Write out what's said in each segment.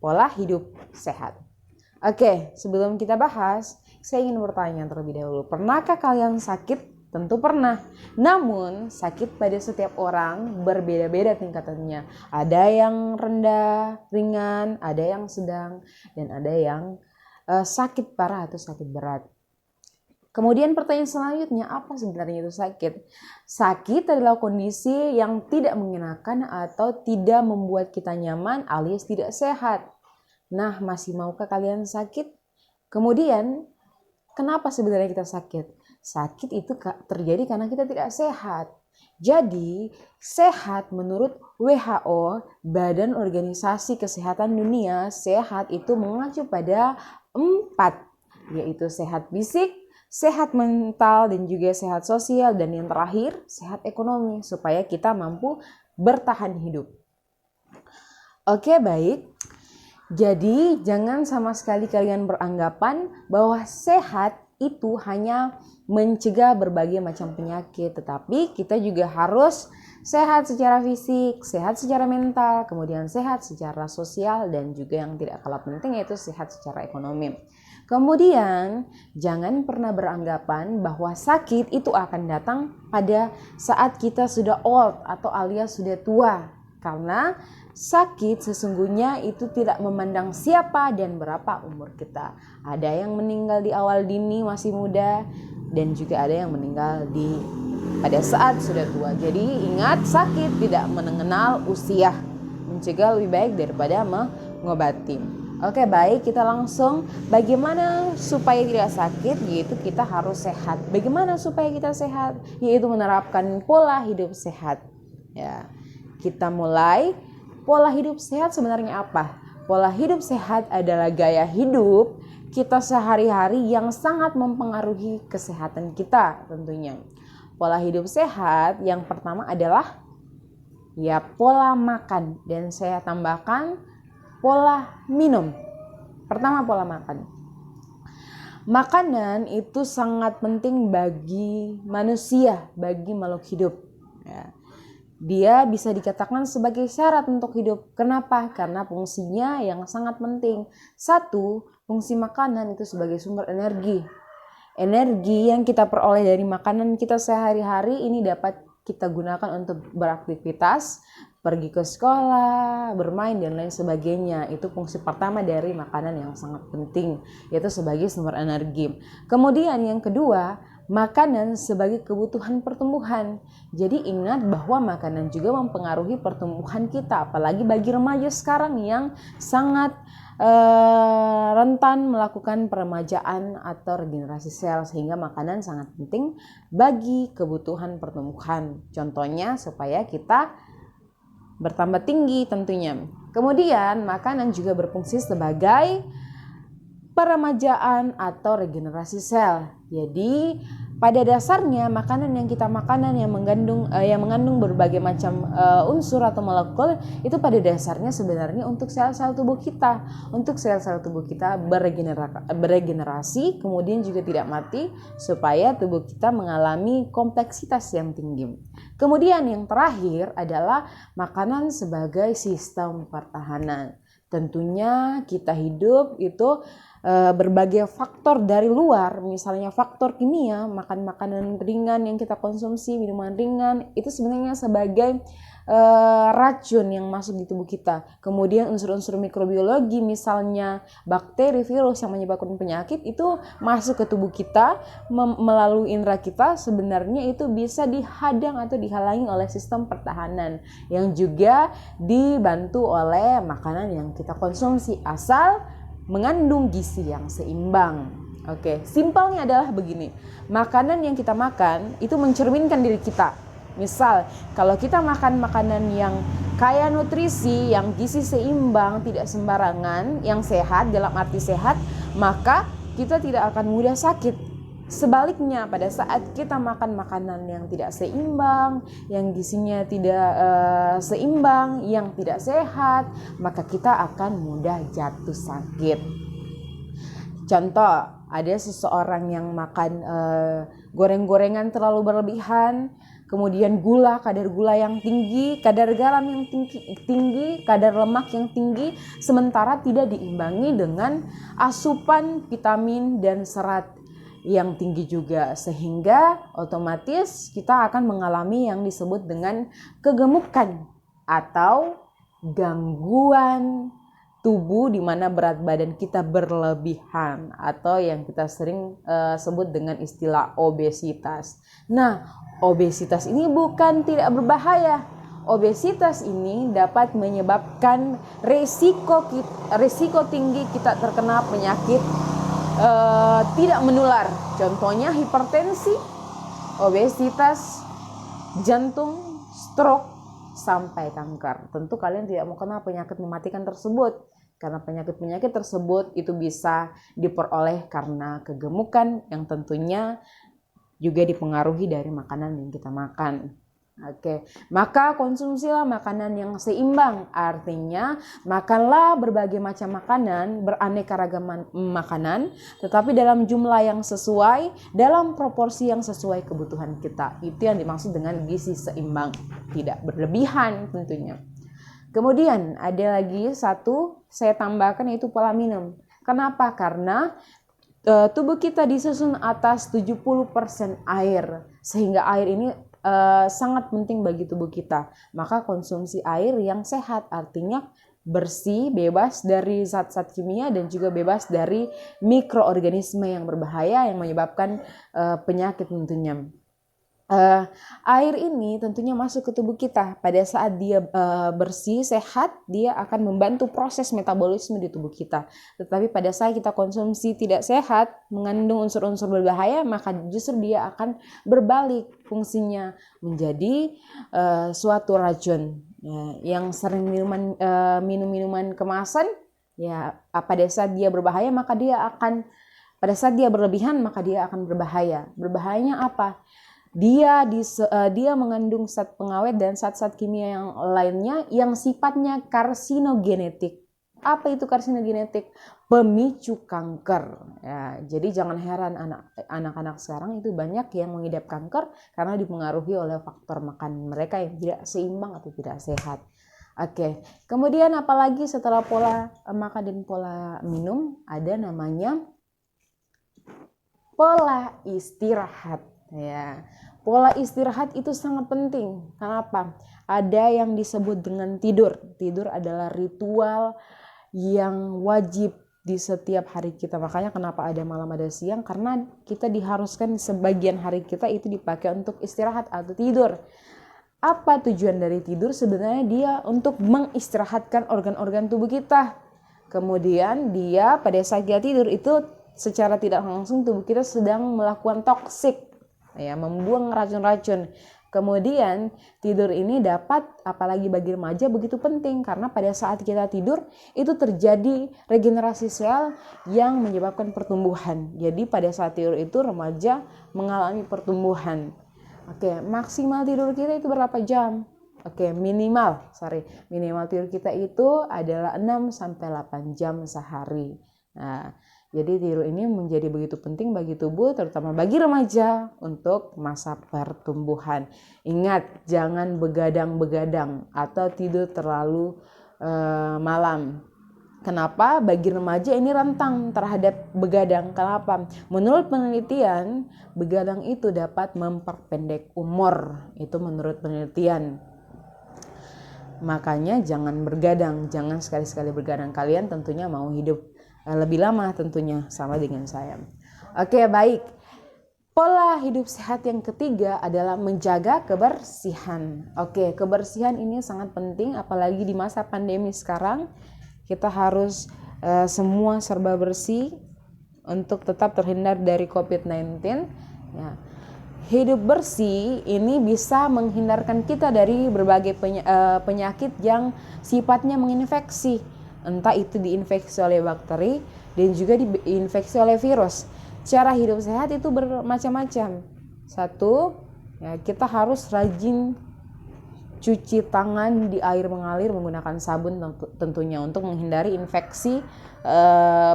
pola hidup sehat. Oke, sebelum kita bahas, saya ingin bertanya terlebih dahulu. Pernahkah kalian sakit? Tentu pernah. Namun, sakit pada setiap orang berbeda-beda tingkatannya. Ada yang rendah, ringan, ada yang sedang, dan ada yang sakit parah atau sakit berat. Kemudian pertanyaan selanjutnya, apa sebenarnya itu sakit? Sakit adalah kondisi yang tidak mengenakan atau tidak membuat kita nyaman alias tidak sehat. Nah, masih maukah kalian sakit? Kemudian, kenapa sebenarnya kita sakit? Sakit itu terjadi karena kita tidak sehat. Jadi, sehat menurut WHO, Badan Organisasi Kesehatan Dunia, sehat itu mengacu pada 4, yaitu sehat fisik, sehat mental, dan juga sehat sosial, dan yang terakhir sehat ekonomi supaya kita mampu bertahan hidup. Oke, baik. Jadi jangan sama sekali kalian beranggapan bahwa sehat itu hanya mencegah berbagai macam penyakit, tetapi kita juga harus sehat secara fisik, sehat secara mental, kemudian sehat secara sosial, dan juga yang tidak kalah penting yaitu sehat secara ekonomi. Kemudian, jangan pernah beranggapan bahwa sakit itu akan datang pada saat kita sudah old atau alias sudah tua. Karena sakit sesungguhnya itu tidak memandang siapa dan berapa umur kita. Ada yang meninggal di awal dini masih muda, dan juga ada yang meninggal pada saat sudah tua. Jadi ingat, sakit tidak mengenal usia. Mencegah lebih baik daripada mengobati. Oke, baik, kita langsung bagaimana supaya tidak sakit, yaitu kita harus sehat. Bagaimana supaya kita sehat? Yaitu menerapkan pola hidup sehat. Ya, kita mulai. Pola hidup sehat sebenarnya apa? Pola hidup sehat adalah gaya hidup kita sehari-hari yang sangat mempengaruhi kesehatan kita tentunya. Pola hidup sehat yang pertama adalah pola makan, dan saya tambahkan pola minum. Pertama, pola makan. Makanan itu sangat penting bagi manusia, bagi makhluk hidup. Dia bisa dikatakan sebagai syarat untuk hidup. Kenapa? Karena fungsinya yang sangat penting. 1, fungsi makanan itu sebagai sumber energi. Energi yang kita peroleh dari makanan kita sehari-hari ini dapat kita gunakan untuk beraktivitas, pergi ke sekolah, bermain, dan lain sebagainya. Itu fungsi pertama dari makanan yang sangat penting, yaitu sebagai sumber energi. Kemudian yang kedua, makanan sebagai kebutuhan pertumbuhan. Jadi ingat bahwa makanan juga mempengaruhi pertumbuhan kita, apalagi bagi remaja sekarang yang sangat rentan melakukan peremajaan atau regenerasi sel, sehingga makanan sangat penting bagi kebutuhan pertumbuhan. Contohnya supaya kita bertambah tinggi tentunya. Kemudian makanan juga berfungsi sebagai peremajaan atau regenerasi sel. Jadi pada dasarnya makanan yang kita makan yang mengandung berbagai macam unsur atau molekul itu pada dasarnya sebenarnya untuk sel-sel tubuh kita, untuk sel-sel tubuh kita beregenerasi, kemudian juga tidak mati supaya tubuh kita mengalami kompleksitas yang tinggi. Kemudian yang terakhir adalah makanan sebagai sistem pertahanan. Tentunya kita hidup itu berbagai faktor dari luar, misalnya faktor kimia, makan makanan ringan yang kita konsumsi, minuman ringan, itu sebenarnya sebagai racun yang masuk di tubuh kita. Kemudian unsur-unsur mikrobiologi, misalnya bakteri, virus yang menyebabkan penyakit, itu masuk ke tubuh kita melalui indera kita, sebenarnya itu bisa dihadang atau dihalangi oleh sistem pertahanan yang juga dibantu oleh makanan yang kita konsumsi, asal mengandung gizi yang seimbang. Oke, simpelnya adalah begini. Makanan yang kita makan itu mencerminkan diri kita. Misal, kalau kita makan makanan yang kaya nutrisi, yang gizi seimbang, tidak sembarangan, yang sehat, dalam arti sehat, maka kita tidak akan mudah sakit. Sebaliknya, pada saat kita makan makanan yang tidak seimbang, yang gizinya tidak seimbang, yang tidak sehat, maka kita akan mudah jatuh sakit. Contoh, ada seseorang yang makan goreng-gorengan terlalu berlebihan, kemudian kadar gula yang tinggi, kadar garam yang tinggi, kadar lemak yang tinggi, sementara tidak diimbangi dengan asupan vitamin dan serat yang tinggi juga, sehingga otomatis kita akan mengalami yang disebut dengan kegemukan atau gangguan tubuh di mana berat badan kita berlebihan atau yang kita sering sebut dengan istilah obesitas. Nah, obesitas ini bukan tidak berbahaya. Obesitas ini dapat menyebabkan risiko tinggi kita terkena penyakit tidak menular. Contohnya hipertensi, obesitas, jantung, stroke, sampai kanker. Tentu kalian tidak mau kena penyakit mematikan tersebut, karena penyakit-penyakit tersebut itu bisa diperoleh karena kegemukan yang tentunya juga dipengaruhi dari makanan yang kita makan. Oke, maka konsumsilah makanan yang seimbang, artinya makanlah berbagai macam makanan, beraneka ragam makanan, tetapi dalam jumlah yang sesuai, dalam proporsi yang sesuai kebutuhan kita. Itu yang dimaksud dengan gizi seimbang, tidak berlebihan tentunya. Kemudian ada lagi satu saya tambahkan, yaitu pola minum. Kenapa? Karena tubuh kita disusun atas 70% air, sehingga air ini sangat penting bagi tubuh kita. Maka konsumsi air yang sehat, artinya bersih, bebas dari zat-zat kimia dan juga bebas dari mikroorganisme yang berbahaya yang menyebabkan penyakit tentunya. Air ini tentunya masuk ke tubuh kita. Pada saat dia bersih, sehat, dia akan membantu proses metabolisme di tubuh kita. Tetapi pada saat kita konsumsi tidak sehat, mengandung unsur-unsur berbahaya, maka justru dia akan berbalik fungsinya menjadi suatu racun. Ya, yang sering minum minuman kemasan, ya pada saat dia berbahaya, maka dia akan, pada saat dia berlebihan, maka dia akan berbahaya. Berbahayanya apa? Dia mengandung zat pengawet dan zat-zat kimia yang lainnya yang sifatnya karsinogenetik. Apa itu karsinogenetik? Pemicu kanker. Ya, jadi jangan heran anak-anak sekarang itu banyak yang mengidap kanker karena dipengaruhi oleh faktor makan mereka yang tidak seimbang atau tidak sehat. Oke, kemudian apalagi setelah pola makan dan pola minum, ada namanya pola istirahat. Ya, pola istirahat itu sangat penting. Kenapa? Ada yang disebut dengan tidur. Tidur adalah ritual yang wajib di setiap hari kita. Makanya kenapa ada malam ada siang? Karena kita diharuskan sebagian hari kita itu dipakai untuk istirahat atau tidur. Apa tujuan dari tidur? Sebenarnya dia untuk mengistirahatkan organ-organ tubuh kita. Kemudian dia pada saat dia tidur itu secara tidak langsung tubuh kita sedang melakukan toksik, ya, membuang racun-racun. Kemudian tidur ini dapat, apalagi bagi remaja, begitu penting karena pada saat kita tidur itu terjadi regenerasi sel yang menyebabkan pertumbuhan. Jadi pada saat tidur itu remaja mengalami pertumbuhan. Oke, maksimal tidur kita itu berapa jam? Oke, minimal tidur kita itu adalah 6-8 jam sehari. Nah, jadi tidur ini menjadi begitu penting bagi tubuh, terutama bagi remaja untuk masa pertumbuhan. Ingat, jangan begadang-begadang atau tidur terlalu malam. Kenapa? Bagi remaja ini rentan terhadap begadang. Kenapa? Menurut penelitian, begadang itu dapat memperpendek umur. Itu menurut penelitian. Makanya jangan bergadang, jangan sekali-sekali bergadang. Kalian tentunya mau hidup lebih lama tentunya, sama dengan saya. Oke, baik. Pola hidup sehat yang ketiga adalah menjaga kebersihan. Oke, kebersihan ini sangat penting apalagi di masa pandemi sekarang. Kita harus semua serba bersih untuk tetap terhindar dari COVID-19. Ya. Hidup bersih ini bisa menghindarkan kita dari berbagai penyakit yang sifatnya menginfeksi. Entah itu diinfeksi oleh bakteri dan juga diinfeksi oleh virus. Cara hidup sehat itu bermacam-macam. Satu, ya, kita harus rajin cuci tangan di air mengalir menggunakan sabun tentunya untuk menghindari infeksi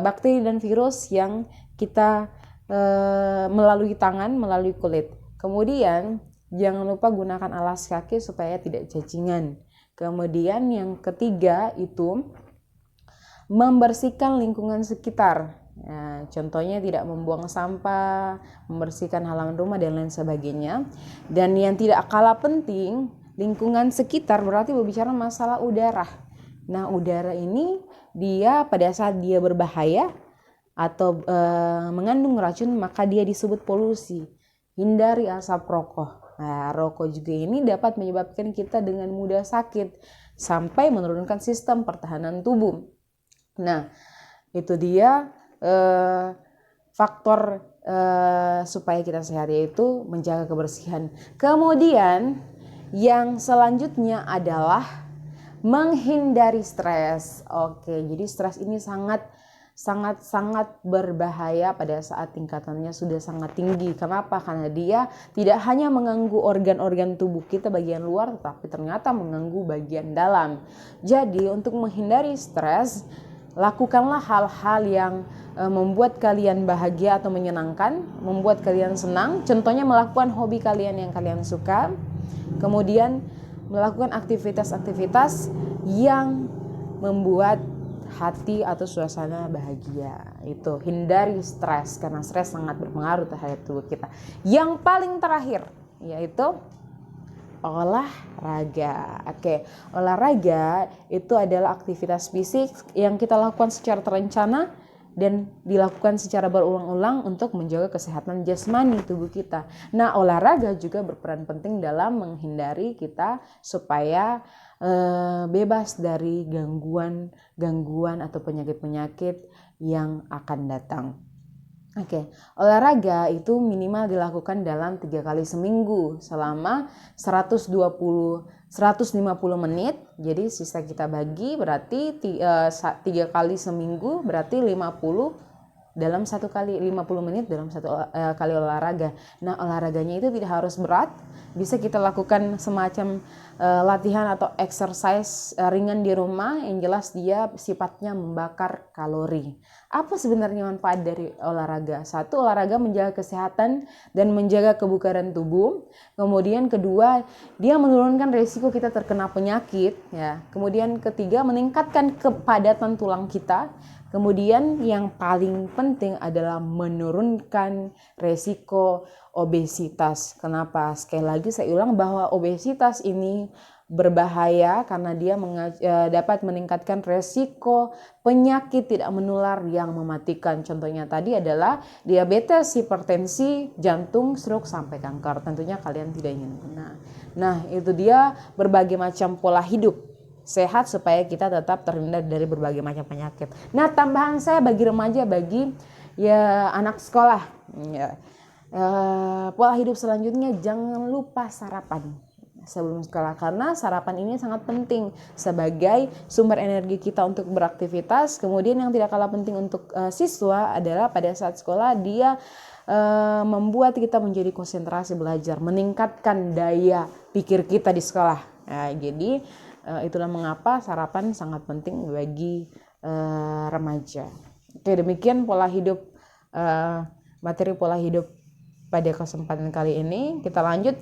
bakteri dan virus yang kita melalui tangan, melalui kulit. Kemudian jangan lupa gunakan alas kaki supaya tidak cacingan. Kemudian yang ketiga itu membersihkan lingkungan sekitar. Nah, contohnya tidak membuang sampah, membersihkan halaman rumah dan lain sebagainya. Dan yang tidak kalah penting, lingkungan sekitar berarti berbicara masalah udara. Nah, udara ini dia pada saat dia berbahaya atau mengandung racun, maka dia disebut polusi. Hindari asap rokok. Nah, rokok juga ini dapat menyebabkan kita dengan mudah sakit sampai menurunkan sistem pertahanan tubuh. Nah, itu dia faktor supaya kita sehat, yaitu menjaga kebersihan. Kemudian yang selanjutnya adalah menghindari stres. Oke, jadi stres ini sangat berbahaya pada saat tingkatannya sudah sangat tinggi. Kenapa? Karena dia tidak hanya mengganggu organ-organ tubuh kita bagian luar, tetapi ternyata mengganggu bagian dalam. Jadi untuk menghindari stres, lakukanlah hal-hal yang membuat kalian bahagia atau menyenangkan, membuat kalian senang. Contohnya melakukan hobi kalian yang kalian suka. Kemudian melakukan aktivitas-aktivitas yang membuat hati atau suasana bahagia. Itu hindari stres, karena stres sangat berpengaruh terhadap tubuh kita. Yang paling terakhir yaitu olahraga. Oke, olahraga itu adalah aktivitas fisik yang kita lakukan secara terencana dan dilakukan secara berulang-ulang untuk menjaga kesehatan jasmani tubuh kita. Nah, olahraga juga berperan penting dalam menghindari kita supaya bebas dari gangguan atau penyakit-penyakit yang akan datang. Oke, olahraga itu minimal dilakukan dalam 3 kali seminggu selama 150 menit. Jadi sisa kita bagi berarti 3 kali seminggu berarti 50 dalam 1 kali 50 menit dalam 1 kali olahraga. Nah, olahraganya itu tidak harus berat, bisa kita lakukan semacam latihan atau exercise ringan di rumah, yang jelas dia sifatnya membakar kalori. Apa sebenarnya manfaat dari olahraga? 1, olahraga menjaga kesehatan dan menjaga kebugaran tubuh. Kemudian kedua, dia menurunkan risiko kita terkena penyakit, ya. Kemudian ketiga, meningkatkan kepadatan tulang kita. Kemudian yang paling penting adalah menurunkan resiko obesitas. Kenapa? Sekali lagi saya ulang bahwa obesitas ini berbahaya karena dia dapat meningkatkan resiko penyakit tidak menular yang mematikan. Contohnya tadi adalah diabetes, hipertensi, jantung, stroke, sampai kanker. Tentunya kalian tidak ingin. Nah, itu dia berbagai macam pola hidup sehat supaya kita tetap terhindar dari berbagai macam penyakit. Nah, tambahan saya bagi remaja, bagi anak sekolah, pola hidup selanjutnya jangan lupa sarapan sebelum sekolah, karena sarapan ini sangat penting sebagai sumber energi kita untuk beraktivitas. Kemudian yang tidak kalah penting untuk siswa adalah pada saat sekolah dia membuat kita menjadi konsentrasi belajar, meningkatkan daya pikir kita di sekolah. Nah, jadi itulah mengapa sarapan sangat penting bagi remaja. Oke, demikian pola hidup, materi pola hidup pada kesempatan kali ini. Kita lanjut